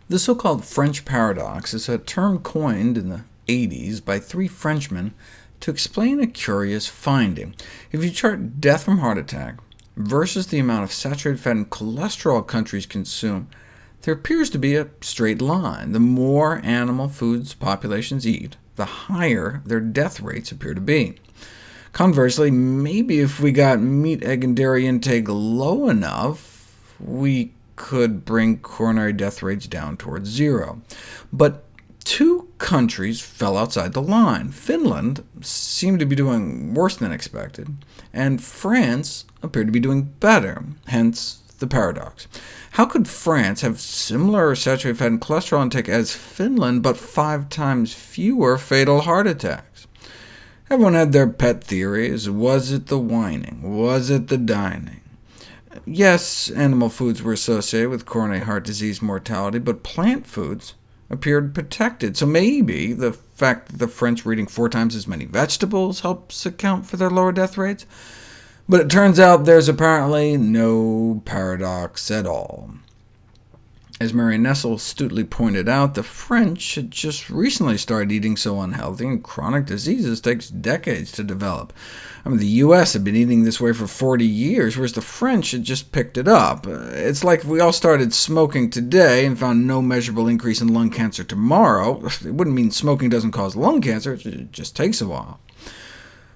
The so-called French paradox is a term coined in the 80s by three Frenchmen to explain a curious finding. If you chart death from heart attack versus the amount of saturated fat and cholesterol countries consume, there appears to be a straight line. The more animal foods populations eat, the higher their death rates appear to be. Conversely, maybe if we got meat, egg, and dairy intake low enough, we could bring coronary death rates down towards zero. But two countries fell outside the line. Finland seemed to be doing worse than expected, and France appeared to be doing better, hence the paradox. How could France have similar saturated fat and cholesterol intake as Finland, but 5 times fewer fatal heart attacks? Everyone had their pet theories. Was it the whining? Was it the dining? Yes, animal foods were associated with coronary heart disease mortality, but plant foods appeared protected. So maybe the fact that the French were eating 4 times as many vegetables helps account for their lower death rates. But it turns out there's apparently no paradox at all. As Mary Nessel astutely pointed out, the French had just recently started eating so unhealthy, and chronic diseases takes decades to develop. The US had been eating this way for 40 years, whereas the French had just picked it up. It's like if we all started smoking today and found no measurable increase in lung cancer tomorrow. It wouldn't mean smoking doesn't cause lung cancer, it just takes a while.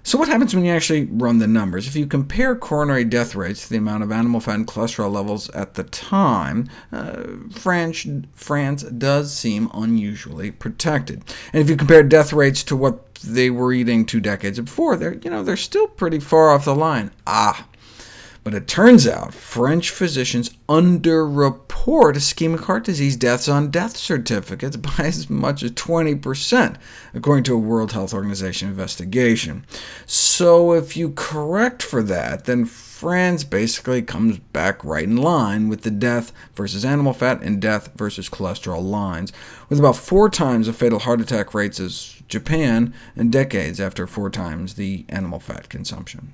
So what happens when you actually run the numbers? If you compare coronary death rates to the amount of animal fat and cholesterol levels at the time, France does seem unusually protected. And if you compare death rates to what they were eating 2 decades before, they're still pretty far off the line. But it turns out French physicians underreport ischemic heart disease deaths on death certificates by as much as 20%, according to a World Health Organization investigation. So if you correct for that, then France basically comes back right in line with the death versus animal fat and death versus cholesterol lines, with about 4 times the fatal heart attack rates as Japan, and decades after 4 times the animal fat consumption.